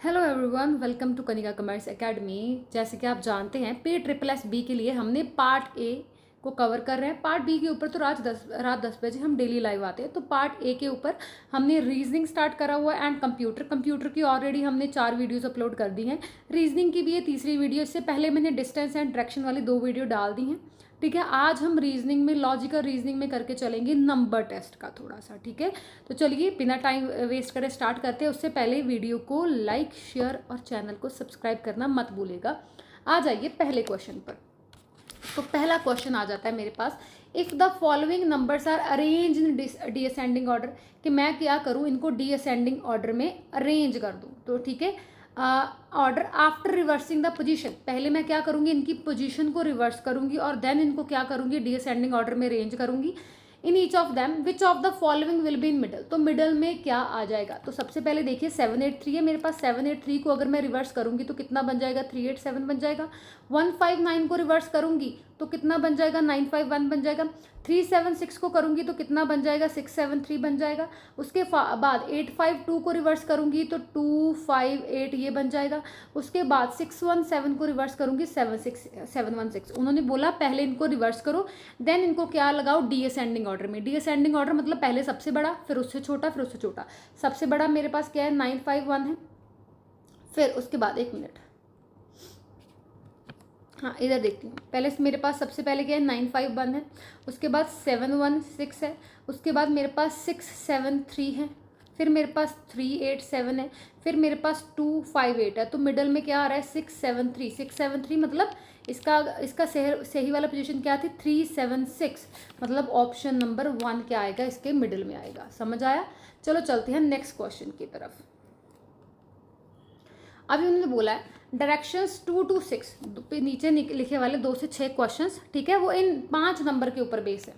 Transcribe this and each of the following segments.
Hello everyone, welcome to Kanika commerce academy. जैसे कि आप जानते हैं PSSSB के लिए हमने पार्ट ए को कवर कर रहे हैं। पार्ट बी के ऊपर तो रात 10 बजे हम डेली लाइव आते हैं। तो पार्ट ए के ऊपर हमने रीजनिंग स्टार्ट करा हुआ है एंड कंप्यूटर की ऑलरेडी हमने 4 वीडियोस अपलोड कर दी हैं। रीजनिंग की भी ये तीसरी वीडियो। इससे पहले मैंने डिस्टेंस एंड डायरेक्शन वाली 2 वीडियो डाल दी हैं। ठीक है, आज हम रीजनिंग में, लॉजिकल रीजनिंग में करके चलेंगे नंबर टेस्ट का थोड़ा सा। ठीक है, तो चलिए बिना टाइम वेस्ट करे स्टार्ट करते हैं। उससे पहले वीडियो को लाइक, शेयर और चैनल को सब्सक्राइब करना मत भूलिएगा। आ जाइए पहले क्वेश्चन पर। तो पहला क्वेश्चन आ जाता है मेरे पास, if the following numbers are arrange in descending order, कि मैं क्या करूँ, इनको डीअसेंडिंग ऑर्डर में अरेंज कर दूँ। तो ठीक है, order after reversing the position, पहले मैं क्या करूँगी, इनकी पोजीशन को रिवर्स करूँगी और देन इनको क्या करूँगी, डीअसेंडिंग ऑर्डर में अरेंज करूँगी। इन each of them which of the following will be in middle, तो मिडल में क्या आ जाएगा। तो सबसे पहले देखिए 783 है मेरे पास। 783 को अगर मैं रिवर्स करूँगी तो कितना बन जाएगा, 387 बन जाएगा। 159 को रिवर्स करूँगी तो कितना बन जाएगा, 951 बन जाएगा। 376 को करूँगी तो कितना बन जाएगा, 673 बन जाएगा। उसके बाद 852 को रिवर्स करूँगी तो 258 ये बन जाएगा। उसके बाद 617 को रिवर्स करूँगी 716। उन्होंने बोला पहले इनको रिवर्स करो, देन इनको क्या लगाओ, डीअसेंडिंग ऑर्डर में। डीअसेंडिंग ऑर्डर मतलब पहले सबसे बड़ा, फिर उससे छोटा, फिर उससे छोटा। सबसे बड़ा मेरे पास क्या है, 951 है। फिर उसके बाद 1 मिनट, हाँ इधर देखती हूँ। पहले मेरे पास सबसे पहले क्या है, 951 है। उसके बाद 716 है। उसके बाद मेरे पास 673 है। फिर मेरे पास 387 है। फिर मेरे पास 258 है। तो मिडल में क्या आ रहा है, 673। 673 मतलब इसका सही वाला पोजीशन क्या थी, 376। मतलब ऑप्शन नंबर 1 क्या आएगा, इसके मिडल में आएगा। समझ आया। चलो चलते हैं नेक्स्ट क्वेश्चन की तरफ। अभी उन्होंने बोला है डायरेक्शंस 2 to 6, नीचे लिखे वाले 2 से 6 क्वेश्चंस। ठीक है, वो इन 5 नंबर के ऊपर बेस है।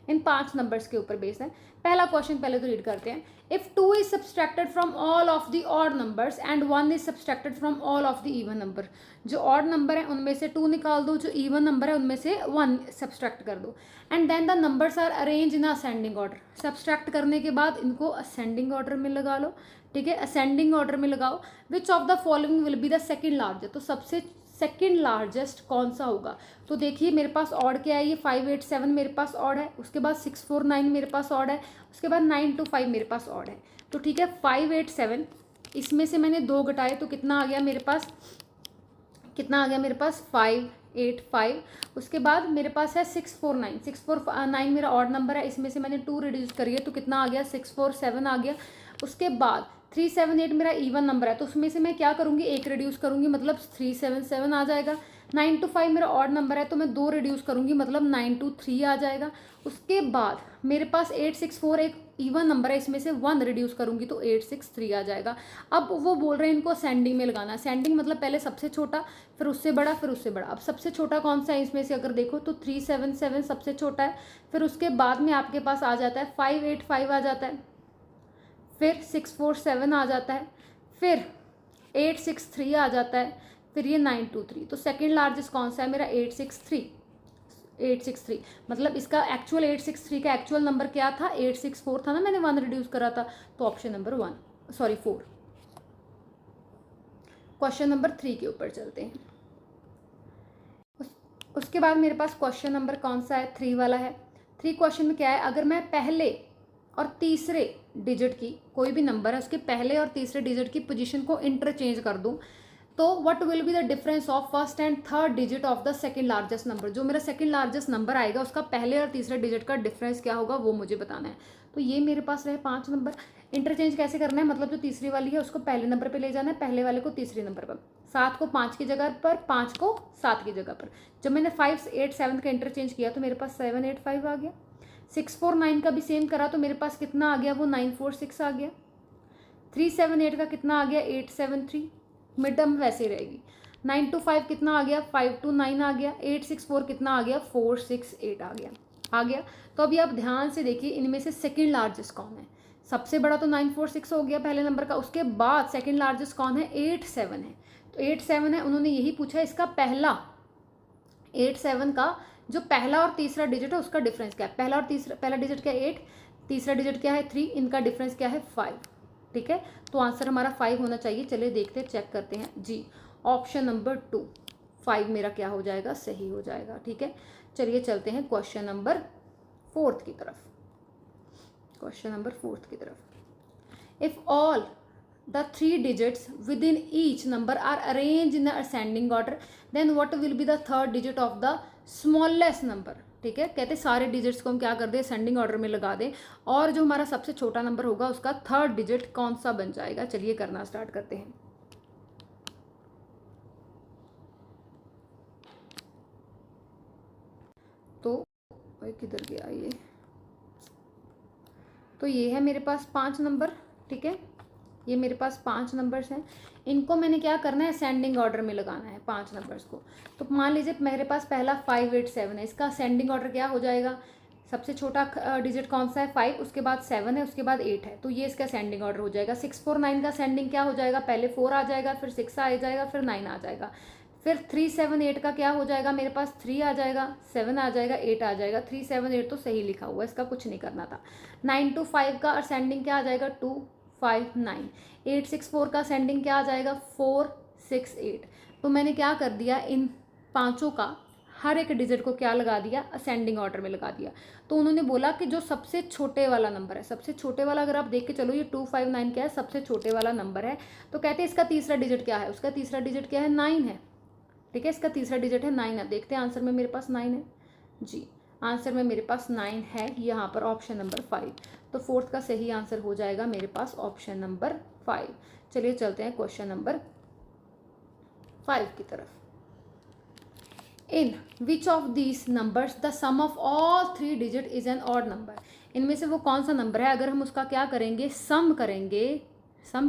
इन 5 नंबर्स के ऊपर बेस है। पहला क्वेश्चन पहले तो रीड करते हैं। If 2 is subtracted from all of the odd numbers and 1 is subtracted from all of the even number, जो ऑड नंबर है उनमें से 2 निकाल दो, जो इवन नंबर है उनमें से 1 सब्सट्रैक्ट कर दो। And then the numbers are arrange in ascending order, subtract करने के बाद इनको असेंडिंग ऑर्डर में लगा लो। ठीक है, असेंडिंग ऑर्डर में लगाओ। विच of the following will be the second largest, तो सबसे सेकेंड लार्जेस्ट कौन सा होगा। तो देखिए मेरे पास ऑड क्या है, ये 587 मेरे पास ऑड है। उसके बाद 649 मेरे पास ऑड है। उसके बाद 925 मेरे पास ऑड है। तो ठीक है, 587 इसमें से मैंने 2 घटाए तो कितना आ गया मेरे पास, 585। उसके बाद मेरे पास है 649 मेरा ऑड नंबर है। इसमें से मैंने 2 रिड्यूस करी है तो कितना आ गया, 647 आ गया। उसके बाद 378 मेरा इवन नंबर है, तो उसमें से मैं क्या करूँगी, 1 रिड्यूस करूँगी, मतलब 377 आ जाएगा। 925 मेरा ऑड नंबर है तो मैं 2 रिड्यूस करूँगी, मतलब 923 आ जाएगा। उसके बाद मेरे पास 864 एक इवन नंबर है, इसमें से 1 रिड्यूस करूँगी तो 863 आ जाएगा। अब वो बोल रहे हैं इनको असेंडिंग में लगाना। असेंडिंग मतलब पहले सबसे छोटा, फिर उससे बड़ा, फिर उससे बड़ा। अब सबसे छोटा कौन सा है इसमें से अगर देखो तो 377 सबसे छोटा है। फिर उसके बाद में आपके पास आ जाता है 585 आ जाता है। फिर 647 आ जाता है। फिर 863 आ जाता है। फिर ये 923। तो सेकेंड लार्जेस्ट कौन सा है मेरा, 863 मतलब इसका एक्चुअल 863 का एक्चुअल नंबर क्या था, 864 था ना, मैंने 1 रिड्यूस करा था। तो ऑप्शन नंबर 4। क्वेश्चन नंबर 3 के ऊपर चलते हैं। उसके बाद मेरे पास क्वेश्चन नंबर कौन सा है, 3 वाला है। 3 क्वेश्चन में क्या है, अगर मैं पहले और तीसरे डिजिट की, कोई भी नंबर है उसके पहले और तीसरे डिजिट की पोजीशन को इंटरचेंज कर दूं, तो what will be the difference of first and third digit of the second largest number. जो मेरा सेकंड लार्जेस्ट नंबर आएगा उसका पहले और तीसरे डिजिट का डिफरेंस क्या होगा वो मुझे बताना है। तो ये मेरे पास रहे 5 नंबर। इंटरचेंज कैसे करना है, मतलब जो तीसरी वाली है उसको पहले नंबर पर ले जाना है, पहले वाले को तीसरे नंबर पर। 7 को 5 की जगह पर, 5 को 7 की जगह पर। जब मैंने 587 का इंटरचेंज किया तो मेरे पास 785 आ गया। 649 का भी सेम करा तो मेरे पास कितना आ गया, वो 946 आ गया। 378 का कितना आ गया, 873। मिड टर्म वैसे रहेगी। 925 कितना आ गया, 529 आ गया। 864 कितना आ गया, 468 आ गया। तो अभी आप ध्यान से देखिए इनमें से सेकेंड लार्जेस्ट कौन है। सबसे बड़ा तो 946 हो गया पहले नंबर का। उसके बाद सेकेंड लार्जेस्ट कौन है, 87 है। तो 87 है, उन्होंने यही पूछा इसका पहला 87 का जो पहला और तीसरा डिजिट है उसका डिफरेंस क्या है। पहला डिजिट क्या है 8, तीसरा डिजिट क्या है 3, इनका डिफरेंस क्या है 5। ठीक है, तो आंसर हमारा 5 होना चाहिए। चलिए देखते हैं, चेक करते हैं जी। ऑप्शन नंबर 2 5 मेरा क्या हो जाएगा, सही हो जाएगा। ठीक है, चलिए चलते हैं क्वेश्चन नंबर 4 की तरफ। क्वेश्चन नंबर 4 की तरफ। If all the 3 digits within each number are arranged in the ascending order, then what will be the third digit of the smallest number। ठीक है, कहते सारे डिजिट्स को हम क्या कर दें, असेंडिंग ऑर्डर में लगा दें, और जो हमारा सबसे छोटा नंबर होगा उसका थर्ड डिजिट कौन सा बन जाएगा। चलिए करना स्टार्ट करते हैं। तो किधर गया ये, तो ये है मेरे पास 5 नंबर। ठीक है, ये मेरे पास 5 नंबर्स हैं, इनको मैंने क्या करना है, असेंडिंग ऑर्डर में लगाना है 5 नंबर्स को। तो मान लीजिए मेरे पास पहला 587 है, इसका असेंडिंग ऑर्डर क्या हो जाएगा, सबसे छोटा डिजिट कौन सा है 5, उसके बाद 7 है, उसके बाद 8 है, तो ये इसका असेंडिंग ऑर्डर हो जाएगा। 649 का असेंडिंग क्या हो जाएगा, पहले 4 आ जाएगा, फिर 6 आ जाएगा, फिर 9 आ जाएगा। फिर 378 का क्या हो जाएगा, मेरे पास 3 आ जाएगा, 7 आ जाएगा, 8 आ जाएगा। 378 तो सही लिखा हुआ है, इसका कुछ नहीं करना था। 925 का असेंडिंग क्या आ जाएगा, 259। 864 का असेंडिंग क्या आ जाएगा, 468। तो मैंने क्या कर दिया, इन पांचों का हर एक डिजिट को क्या लगा दिया, असेंडिंग ऑर्डर में लगा दिया। तो उन्होंने बोला कि जो सबसे छोटे वाला नंबर है, सबसे छोटे वाला अगर आप देख के चलो, ये 259 क्या है, सबसे छोटे वाला नंबर है। तो कहते हैं इसका तीसरा डिजिट क्या है, उसका तीसरा डिजिट क्या है, 9 है। ठीक है, इसका तीसरा डिजिट है 9 है। देखते हैं आंसर में मेरे पास 9 है जी, आंसर में मेरे पास 9 है यहाँ पर, ऑप्शन नंबर 5। तो 4th का सही आंसर हो जाएगा मेरे पास ऑप्शन नंबर 5। चलिए चलते हैं क्वेश्चन नंबर 5 की तरफ। In which of these numbers the sum of all 3 digit is an odd number. इनमें से वो कौन सा नंबर है, अगर हम उसका क्या करेंगे, सम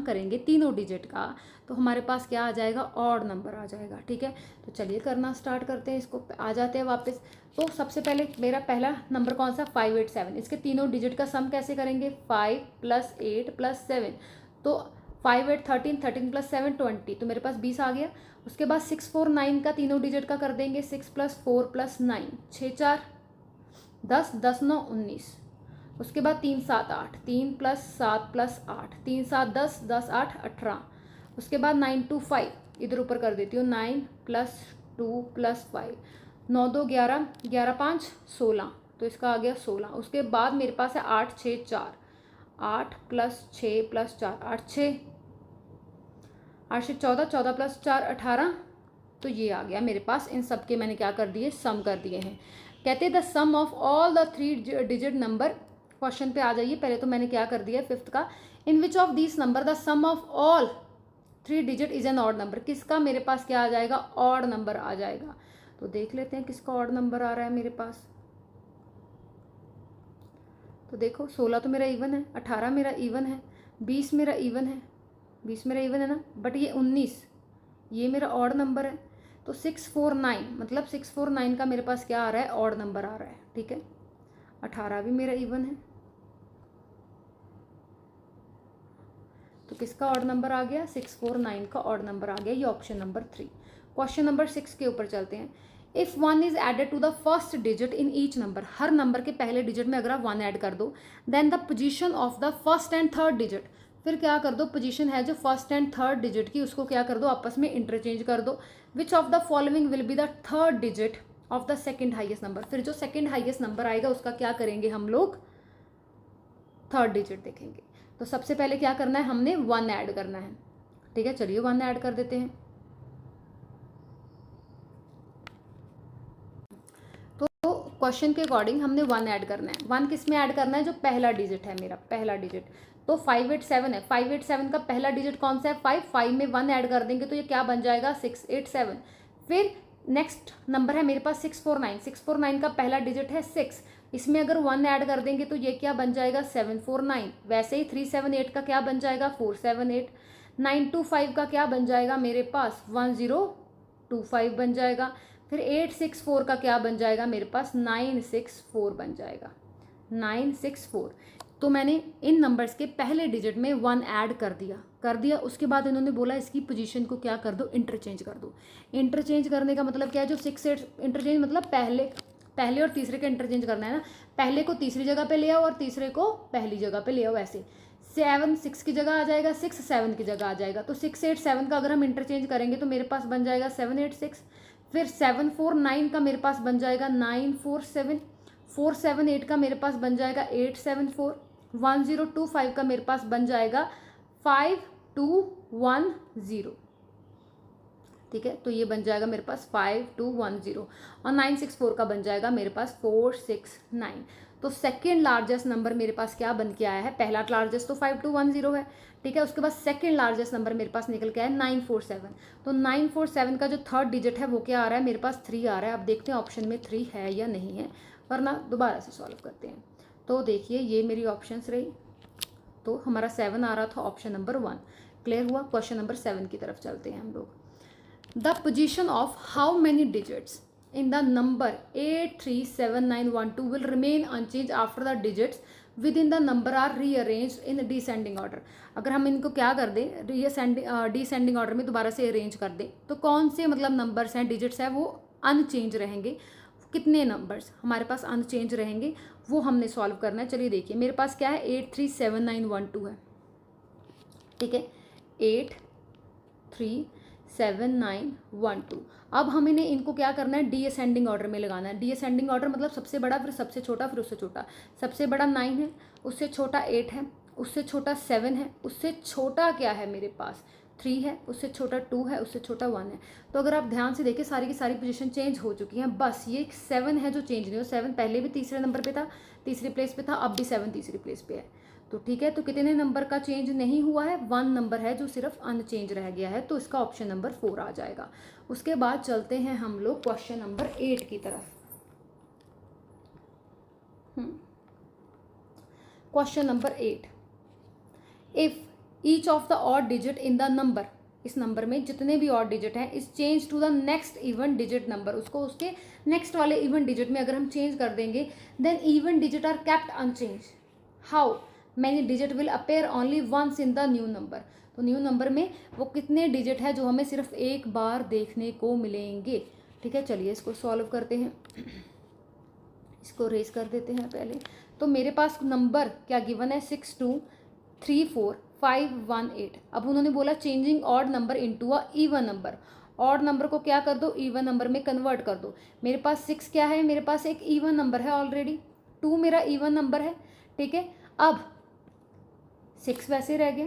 करेंगे तीनों डिजिट का, तो हमारे पास क्या आ जाएगा, ऑड नंबर आ जाएगा। ठीक है, तो चलिए करना स्टार्ट करते हैं, इसको आ जाते हैं वापस। तो सबसे पहले मेरा पहला नंबर कौन सा, 587। इसके तीनों डिजिट का सम कैसे करेंगे, 5 + 8 + 7। तो 5 8 13, 13 + 7 20, तो मेरे पास 20 आ गया। उसके बाद 649 का तीनों डिजिट का कर देंगे, 6 + 4 + 9, 6 4 10, 10 9 19। उसके बाद 3 7 8, 3 + 7 + 8, 3 7 10, 10 8 18। उसके बाद 925 इधर ऊपर कर देती हूँ, 9 + 2 + 5, 9 2 11, 11 5 16, तो इसका आ गया 16। उसके बाद मेरे पास है 8 6 4, 8 + 6 + 4, 8 6 8 से 14, 14 + 4 18। तो ये आ गया मेरे पास, इन सब के मैंने क्या कर दिए, सम कर दिए हैं। कहते हैं the sum of all the 3 digit number. Question पे आ जाइए, पहले तो मैंने क्या कर दिया 5th का, in which of this number the sum of all 3 digit is an odd number. किसका मेरे पास क्या आ जाएगा, ऑड नंबर आ जाएगा। तो देख लेते हैं किसका ऑड नंबर आ रहा है मेरे पास। तो देखो 16 तो मेरा इवन है, 18 मेरा इवन है, 20 मेरा इवन है, 20 मेरा इवन है ना, बट ये 19 ये मेरा ऑड नंबर है। तो 649 मतलब 649 का मेरे पास क्या आ रहा है, ऑड नंबर आ रहा है। ठीक है, 18 भी मेरा इवन है, तो किसका ऑड नंबर आ गया, 649 का ऑड नंबर आ गया। ये ऑप्शन नंबर 3। क्वेश्चन नंबर 6 के ऊपर चलते हैं। If 1 is added to the first digit in each number, हर नंबर के पहले डिजिट में अगर आप 1 ऐड कर दो, then the position of the first and third digit, फिर क्या कर दो, पोजीशन है जो फर्स्ट एंड थर्ड डिजिट की, उसको क्या कर दो, आपस में इंटरचेंज कर दो। विच of the following will be the third digit of the second highest number. फिर जो सेकेंड हाइएस्ट नंबर आएगा उसका क्या करेंगे हम लोग, थर्ड डिजिट देखेंगे। तो सबसे पहले क्या करना है, हमने 1 ऐड करना है। ठीक है, चलिए 1 ऐड कर देते हैं। तो क्वेश्चन के अकॉर्डिंग हमने 1 ऐड करना है। 1 किस में ऐड करना है, जो पहला डिजिट है मेरा, पहला डिजिट। तो 587 है, 587 का पहला डिजिट कौन सा है, 5, 5 में 1 ऐड कर देंगे तो ये क्या बन जाएगा, 687। फिर नेक्स्ट नंबर है मेरे पास 649, 649 का पहला डिजिट है 6, इसमें अगर 1 ऐड कर देंगे तो ये क्या बन जाएगा, 749। वैसे ही 378 का क्या बन जाएगा, 478। 925 का क्या बन जाएगा मेरे पास, 1025 बन जाएगा। फिर 864 का क्या बन जाएगा मेरे पास, 964 बन जाएगा, 964। तो मैंने इन नंबर्स के पहले डिजिट में 1 ऐड कर दिया। उसके बाद इन्होंने बोला इसकी पोजीशन को क्या कर दो, इंटरचेंज कर दो। इंटरचेंज करने का मतलब क्या है, जो 6 8 इंटरचेंज मतलब पहले और तीसरे का इंटरचेंज करना है ना, पहले को तीसरी जगह पे ले आओ और तीसरे को पहली जगह पे ले आओ। ऐसे 7 6 की जगह आ जाएगा, 6 7 की जगह आ जाएगा। तो 6 8 7 का अगर हम इंटरचेंज करेंगे तो मेरे पास बन जाएगा 7 8 6। फिर 7 4 9 का मेरे पास बन जाएगा 9 4 7। 4 7 8 का मेरे पास बन जाएगा 8 7 4। 1 0 2 5 का मेरे पास बन जाएगा 5 2 1 0। ठीक है, तो ये बन जाएगा मेरे पास 5 2 1 0। और 9 6 4 का बन जाएगा मेरे पास 4 6 9। तो सेकेंड लार्जेस्ट नंबर मेरे पास क्या बन के आया है? पहला लार्जेस्ट तो 5 2 1 0 है, ठीक है। उसके बाद सेकेंड लार्जेस्ट नंबर मेरे पास निकल के आया 9 4 7। तो 9 4 7 का जो थर्ड डिजिट है वो क्या आ रहा है? मेरे पास 3 आ रहा है। अब देखते हैं ऑप्शन में 3 है या नहीं है, वरना दोबारा से सॉल्व करते हैं। तो देखिए ये मेरी ऑप्शंस रही, तो हमारा 7 आ रहा था ऑप्शन नंबर 1। क्लियर हुआ? क्वेश्चन नंबर 7 की तरफ चलते हैं हम लोग। The position of how many digits in the number 837912 will remain unchanged after the digits within the number are rearranged in descending order। अगर हम इनको क्या कर दें, डिसेंडिंग ऑर्डर में दोबारा से अरेंज कर दें, तो कौन से मतलब नंबर्स हैं, डिजिट्स हैं, वो अनचेंज रहेंगे। कितने नंबर्स हमारे पास अनचेंज रहेंगे वो हमने सॉल्व करना है। चलिए देखिए, मेरे पास क्या है, 837912 है, ठीक है, 837912। अब हम इनको क्या करना है, डीअसेंडिंग ऑर्डर में लगाना है। डीअसेंडिंग ऑर्डर मतलब सबसे बड़ा, फिर सबसे छोटा, फिर उससे छोटा। सबसे बड़ा 9 है, उससे छोटा 8 है, उससे छोटा 7 है, उससे छोटा क्या है मेरे पास 3 है, उससे छोटा 2 है, उससे छोटा 1 है। तो अगर आप ध्यान से देखें सारी की सारी पोजीशन चेंज हो चुकी हैं, बस ये 7 है जो चेंज नहीं हो। 7 पहले भी तीसरे नंबर पे था, तीसरी प्लेस पे था, अब भी 7 तीसरी प्लेस पे है। तो ठीक है, तो कितने नंबर का चेंज नहीं हुआ है? 1 नंबर है जो सिर्फ अनचेंज रह गया है, तो इसका ऑप्शन नंबर 4 आ जाएगा। उसके बाद चलते हैं हम लोग क्वेश्चन नंबर 8 की तरफ। Question number 8, if each of the odd digit in the number, इस नंबर में जितने भी ऑड डिजिट हैं, is change to the next even digit number, उसको उसके नेक्स्ट वाले इवन डिजिट में अगर हम चेंज कर देंगे, then even digit are kept unchange. How many digit will appear only once in the new number. तो न्यू नंबर में वो कितने डिजिट है जो हमें सिर्फ एक बार देखने को मिलेंगे। ठीक है, चलिए इसको सॉल्व करते हैं, इसको रेज कर देते हैं पहले। तो मेरे पास नंबर क्या गिवन है, 62345118। अब उन्होंने बोला changing odd number into a even number. Odd number को क्या कर दो, इवन नंबर में कन्वर्ट कर दो। मेरे पास 6 क्या है, मेरे पास एक इवन नंबर है ऑलरेडी, 2 मेरा इवन नंबर है, ठीक है। अब 6 वैसे रह गया,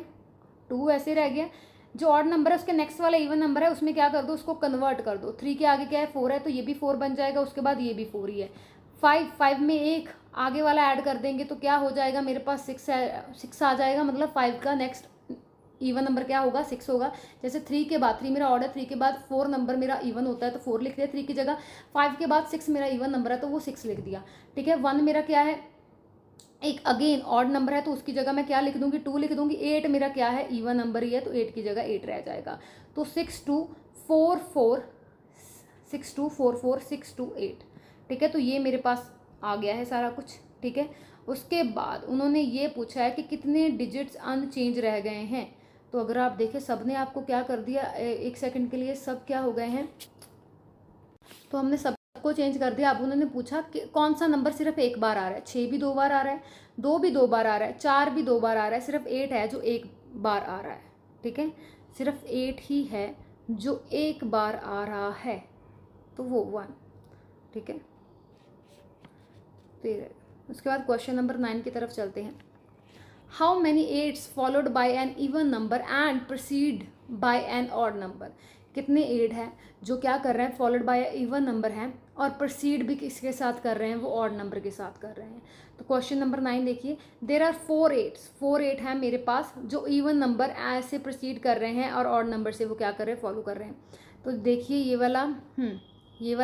2 वैसे रह गया, जो ऑड नंबर है उसके नेक्स्ट वाला इवन नंबर है उसमें क्या कर दो, उसको कन्वर्ट कर दो। 3 के आगे क्या है, 4 है, तो ये भी 4 बन जाएगा, उसके बाद ये भी 4 ही है। 5 में एक आगे वाला ऐड कर देंगे तो क्या हो जाएगा, मेरे पास 6 आ जाएगा, मतलब 5 का नेक्स्ट इवन नंबर क्या होगा, 6 होगा। जैसे 3 के बाद, 3 मेरा ऑड है, 3 के बाद 4 नंबर मेरा इवन होता है तो 4 लिख दिया 3 की जगह। 5 के बाद 6 मेरा इवन नंबर है तो वो 6 लिख दिया, ठीक है। 1 मेरा क्या है, एक अगेन ऑड नंबर है तो उसकी जगह मैं क्या लिख दूंगी, 2 लिख दूंगी। 8 मेरा क्या है, इवन नंबर ही है, तो 8 की जगह 8 रह जाएगा। तो 62446248, ठीक है। तो ये मेरे पास आ गया है सारा कुछ, ठीक है। उसके बाद उन्होंने ये पूछा है कि कितने डिजिट्स अनचेंज रह गए हैं। तो अगर आप देखें सब ने आपको क्या कर दिया, एक सेकंड के लिए सब क्या हो गए हैं, तो हमने सब को चेंज कर दिया। अब उन्होंने पूछा कि कौन सा नंबर सिर्फ एक बार आ रहा है। 6 भी 2 बार आ रहा है, 2 भी 2 बार आ रहा है, 4 भी 2 बार आ रहा है, सिर्फ 8 है जो एक बार आ रहा है, ठीक है। सिर्फ 8 ही है जो एक बार आ रहा है, तो वो 1, ठीक है। उसके बाद क्वेश्चन नंबर 9 की तरफ चलते हैं। How many 8s followed by an even number and proceed by an odd number. कितने 8 हैं जो क्या कर रहे हैं, फॉलोड बाय इवन नंबर हैं और प्रोसीड भी किसके साथ कर रहे हैं, वो ऑड नंबर के साथ कर रहे हैं। तो क्वेश्चन नंबर 9 देखिए, देर आर 4 8s, 4 8 हैं मेरे पास जो इवन नंबर ऐसे प्रोसीड कर रहे हैं और ऑड नंबर से वो क्या कर रहे हैं, फॉलो कर रहे हैं। तो देखिए ये वाला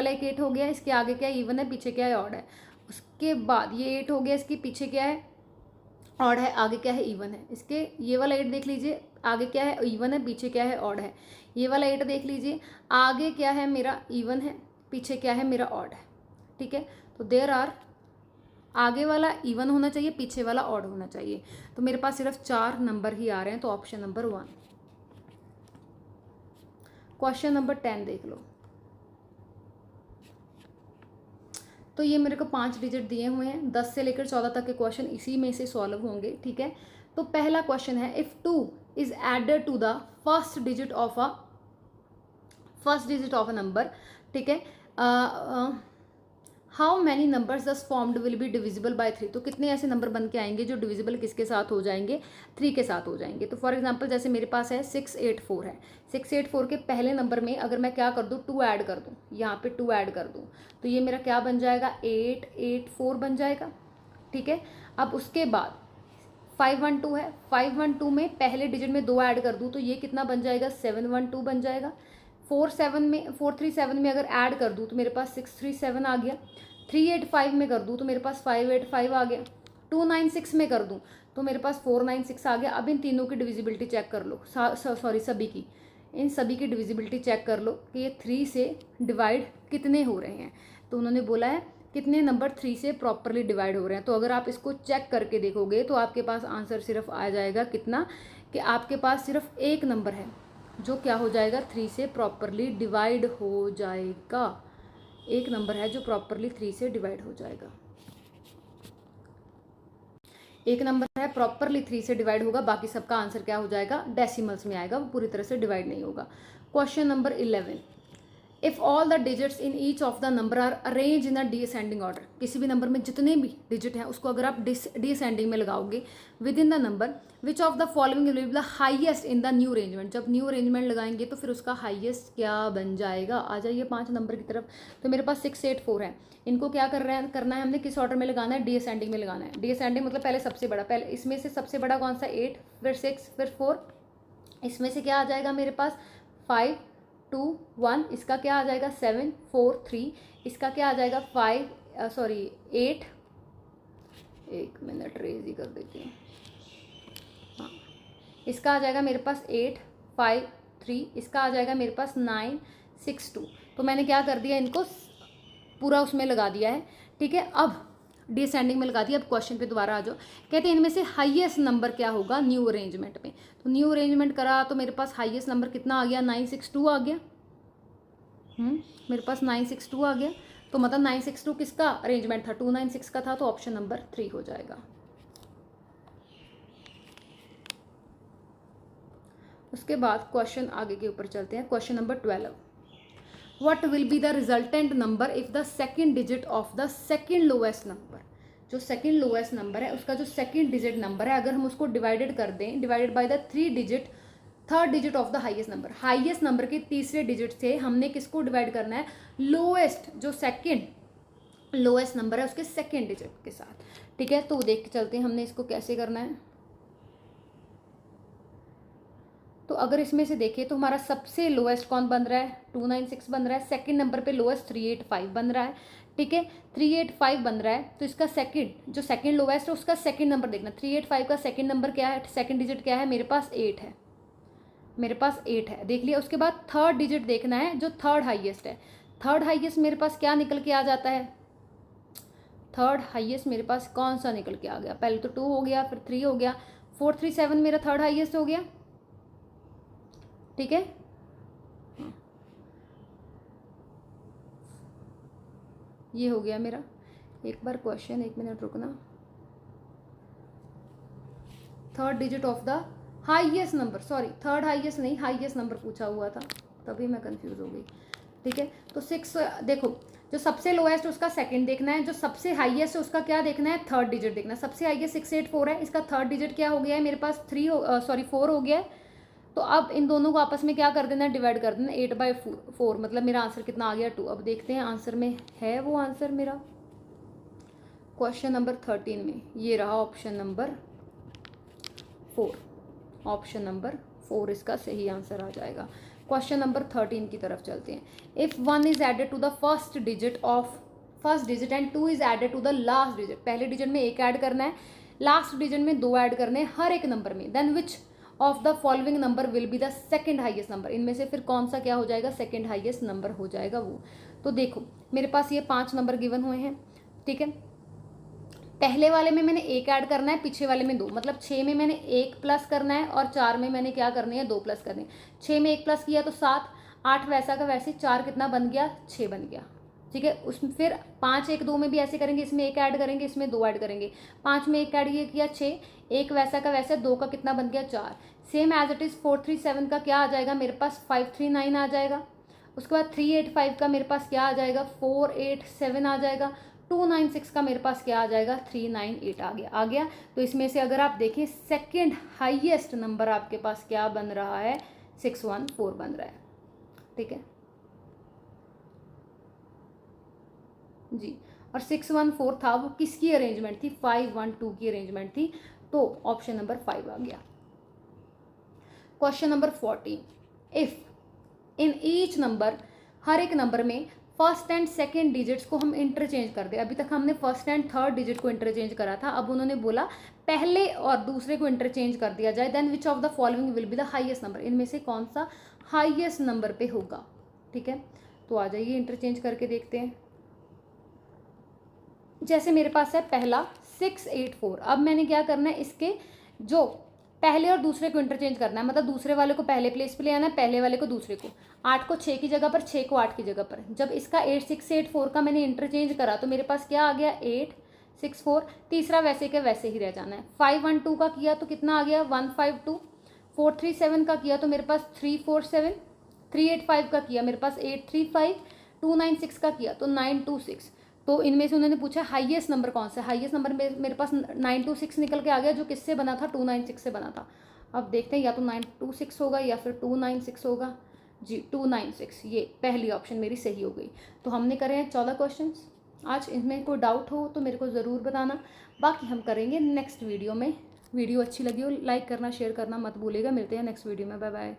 एक 8 हो गया, इसके आगे क्या इवन है, पीछे क्या है, ऑड है। उसके बाद ये 8 हो गया, इसके पीछे क्या है, ऑड है, आगे क्या है, इवन है। इसके ये वाला 8 देख लीजिए, आगे क्या है, इवन है, पीछे क्या है, ऑड है। ये वाला 8 देख लीजिए, आगे क्या है मेरा, इवन है, पीछे क्या है मेरा, ऑड है, ठीक है। तो देयर आर, आगे वाला इवन होना चाहिए, पीछे वाला ऑड होना चाहिए। तो मेरे पास सिर्फ 4 नंबर ही आ रहे हैं, तो ऑप्शन नंबर 1। क्वेश्चन नंबर 10 देख लो। तो ये मेरे को 5 डिजिट दिए हुए हैं, 10 से लेकर 14 तक के क्वेश्चन इसी में से सॉल्व होंगे, ठीक है। तो पहला क्वेश्चन है, if 2 is added to the first digit of a number, ठीक है, how many numbers thus formed will be divisible by 3, तो कितने ऐसे नंबर बन के आएंगे जो डिविजिबल किसके साथ हो जाएंगे, 3 के साथ हो जाएंगे। तो फॉर एग्जांपल जैसे मेरे पास है 684 है, 684 के पहले नंबर में अगर मैं क्या कर दूँ, 2 ऐड कर दूँ, यहाँ पे 2 ऐड कर दूँ, तो ये मेरा क्या बन जाएगा, 884 बन जाएगा, ठीक है। अब उसके बाद 512 है, 512 में पहले डिजिट में 2 ऐड कर दूँ तो ये कितना बन जाएगा, 712 बन जाएगा। 437 में अगर ऐड कर दूँ तो मेरे पास 637 आ गया। 385 में कर दूँ तो मेरे पास 585 आ गया। 296 में कर दूँ तो मेरे पास 496 आ गया। अब इन तीनों की डिविजिबिलिटी चेक कर लो, सॉरी इन सभी की डिविजिबिलिटी चेक कर लो कि ये 3 से डिवाइड कितने हो रहे हैं। तो उन्होंने बोला है कितने नंबर 3 से प्रॉपरली डिवाइड हो रहे हैं। तो अगर आप इसको चेक करके देखोगे तो आपके पास आंसर सिर्फ आ जाएगा कितना, कि आपके पास सिर्फ एक नंबर है जो क्या हो जाएगा, 3 से प्रॉपरली डिवाइड हो जाएगा। एक नंबर है जो प्रॉपरली 3 से डिवाइड हो जाएगा, एक नंबर है प्रॉपरली 3 से डिवाइड होगा, बाकी सबका आंसर क्या हो जाएगा, डेसिमल्स में आएगा, वो पूरी तरह से डिवाइड नहीं होगा। Question number 11, if all the digits in each of the number are arrange in a descending order, किसी भी नंबर में जितने भी डिजिट हैं उसको अगर आप डिसेंडिंग में लगाओगे, with in the number which of the following will be the highest in the new arrangement, जब न्यू अरेंजमेंट लगाएंगे तो फिर उसका हाईएस्ट क्या बन जाएगा। आ जाइए 5 नंबर की तरफ। तो मेरे पास 684 है, इनको क्या करना है हमने, किस ऑर्डर में लगाना है, डिसेंडिंग में लगाना है। डिसेंडिंग मतलब पहले सबसे बड़ा, पहले इसमें से सबसे बड़ा कौन सा, 8, फिर 6, फिर 4, इसमें से क्या आ जाएगा मेरे पास 5 2 1, इसका क्या आ जाएगा 7 4 3, इसका क्या आ जाएगा 8, एक मिनट रेज ही कर देती हूँ, हाँ, इसका आ जाएगा मेरे पास 8 5 3, इसका आ जाएगा मेरे पास 9 6 2। तो मैंने क्या कर दिया, इनको पूरा उसमें लगा दिया है, ठीक है। अब डिसेंडिंग में लगा दिया। अब क्वेश्चन पे दोबारा आ जाओ, कहते हैं इनमें से हाईएस्ट नंबर क्या होगा न्यू अरेंजमेंट में। तो न्यू अरेंजमेंट करा तो मेरे पास हाईएस्ट नंबर कितना आ गया, 962 आ गया। मेरे पास 962 आ गया, तो मतलब 962 किसका अरेंजमेंट था, 296 का था, तो ऑप्शन नंबर 3 हो जाएगा। उसके बाद क्वेश्चन आगे के ऊपर चलते हैं। Question number 12, What will be the resultant number if the second digit of the second lowest number, जो सेकेंड लोएस्ट नंबर है उसका जो सेकेंड डिजिट नंबर है अगर हम उसको डिवाइडेड कर दें, divided by the third digit of the highest number, highest number के तीसरे डिजिट से हमने किसको डिवाइड करना है, लोएस्ट, जो सेकेंड लोएस्ट नंबर है उसके सेकेंड डिजिट के साथ, ठीक है। तो देख के चलते हैं हमने इसको कैसे करना है। तो अगर इसमें से देखें तो हमारा सबसे लोएस्ट कौन बन रहा है, 296 बन रहा है। सेकंड नंबर पे लोएस्ट 385 बन रहा है, ठीक है, 385 बन रहा है। तो इसका सेकंड, जो सेकंड लोएस्ट है उसका सेकंड नंबर देखना, 385 का सेकंड नंबर क्या है, सेकंड डिजिट क्या है, मेरे पास 8 है, मेरे पास 8 है, देख लिया। उसके बाद थर्ड डिजिट देखना है जो थर्ड हाईएस्ट है। थर्ड हाईएस्ट मेरे पास क्या निकल के आ जाता है, थर्ड हाईएस्ट मेरे पास कौन सा निकल के आ गया, पहले तो 2 हो गया, फिर 3 हो गया, 437 मेरा थर्ड हाईएस्ट हो गया, ठीक है। ये हो गया मेरा। एक बार क्वेश्चन, एक मिनट रुकना। Third digit of the highest number, sorry third highest नहीं, हाईएस्ट नंबर पूछा हुआ था, तभी मैं कंफ्यूज हो गई, ठीक है। तो 6 देखो, जो सबसे लोएस्ट उसका सेकंड देखना है, जो सबसे हाईएस्ट है उसका क्या देखना है, थर्ड डिजिट देखना है। सबसे हाईएस्ट 684 है, इसका थर्ड डिजिट क्या हो गया है मेरे पास, 4 हो गया है। तो अब इन दोनों को आपस में क्या कर देना, डिवाइड कर देना, 8/4, मतलब मेरा आंसर कितना आ गया, 2। अब देखते हैं आंसर में है वो आंसर मेरा क्वेश्चन नंबर 13 में, ये रहा ऑप्शन नंबर 4, ऑप्शन नंबर 4 इसका सही आंसर आ जाएगा। क्वेश्चन नंबर 13 की तरफ चलते हैं। If 1 is added to the first digit and 2 is added to the last digit, पहले डिजिट में 1 ऐड करना है, लास्ट डिजिट में 2 ऐड करने हैं हर एक नंबर में, then which of the following number will be the second highest number, इनमें से फिर कौन सा क्या हो जाएगा, सेकेंड हाईएस्ट नंबर हो जाएगा वो। तो देखो मेरे पास ये 5 नंबर गिवन हुए हैं, ठीक है। पहले वाले में मैंने 1 ऐड करना है, पीछे वाले में 2, मतलब 6 में मैंने 1 प्लस करना है और 4 में मैंने क्या करनी है, 2 प्लस करनी है। 6 में 1 प्लस किया तो 7, 8 वैसा का वैसे, 4 कितना बन गया, 6 बन गया, ठीक है। उसमें फिर 5 1 2 में भी ऐसे करेंगे, इसमें 1 ऐड करेंगे, इसमें 2 ऐड करेंगे। 5 में 1 ऐड ये किया 6, 1 वैसा का वैसा, 2 का कितना बन गया 4। सेम एज इट इज़ 437 का क्या आ जाएगा मेरे पास 539 आ जाएगा। उसके बाद 385 का मेरे पास क्या आ जाएगा 487 आ जाएगा। 296 का मेरे पास क्या आ जाएगा 398 आ गया। तो इसमें से अगर आप देखें सेकेंड हाईएस्ट नंबर आपके पास क्या बन रहा है 614 बन रहा है। ठीक है जी। और 614 था वो किसकी अरेंजमेंट थी 512 की अरेंजमेंट थी। तो ऑप्शन नंबर 5 आ गया। Question number 14, if in each number, हर एक नंबर में फर्स्ट एंड सेकेंड डिजिट्स को हम इंटरचेंज कर दे। अभी तक हमने फर्स्ट एंड थर्ड डिजिट को इंटरचेंज करा था, अब उन्होंने बोला पहले और दूसरे को इंटरचेंज कर दिया जाए। Then which of the following will be the highest number, इनमें से कौन सा हाईएस्ट नंबर पे होगा। ठीक है, तो आ जाइए इंटरचेंज करके देखते हैं। जैसे मेरे पास है पहला 684, अब मैंने क्या करना है इसके जो पहले और दूसरे को इंटरचेंज करना है, मतलब दूसरे वाले को पहले प्लेस पे ले आना है, पहले वाले को दूसरे को। 8 को 6 की जगह पर, 6 को 8 की जगह पर। जब इसका 8684 का मैंने इंटरचेंज करा तो मेरे पास क्या आ गया 864। तीसरा वैसे के वैसे ही रह जाना है। 512 का किया तो कितना आ गया 152। 437 का किया तो मेरे पास 347। 385 का किया मेरे पास 835। 296 का किया तो 926। तो इनमें से उन्होंने पूछा हाईएस्ट नंबर कौन सा। हाईएस्ट नंबर मेरे पास 926 निकल के आ गया, जो किससे बना था 296 से बना था। अब देखते हैं या तो 926 होगा या फिर 296 होगा। जी 296, ये पहली ऑप्शन मेरी सही हो गई। तो हमने करे हैं 14 क्वेश्चन आज। इसमें कोई डाउट हो तो मेरे को ज़रूर बताना, बाकी हम करेंगे नेक्स्ट वीडियो में। वीडियो अच्छी लगी हो लाइक करना शेयर करना मत भूलिएगा। मिलते हैं नेक्स्ट वीडियो में, बाय बाय।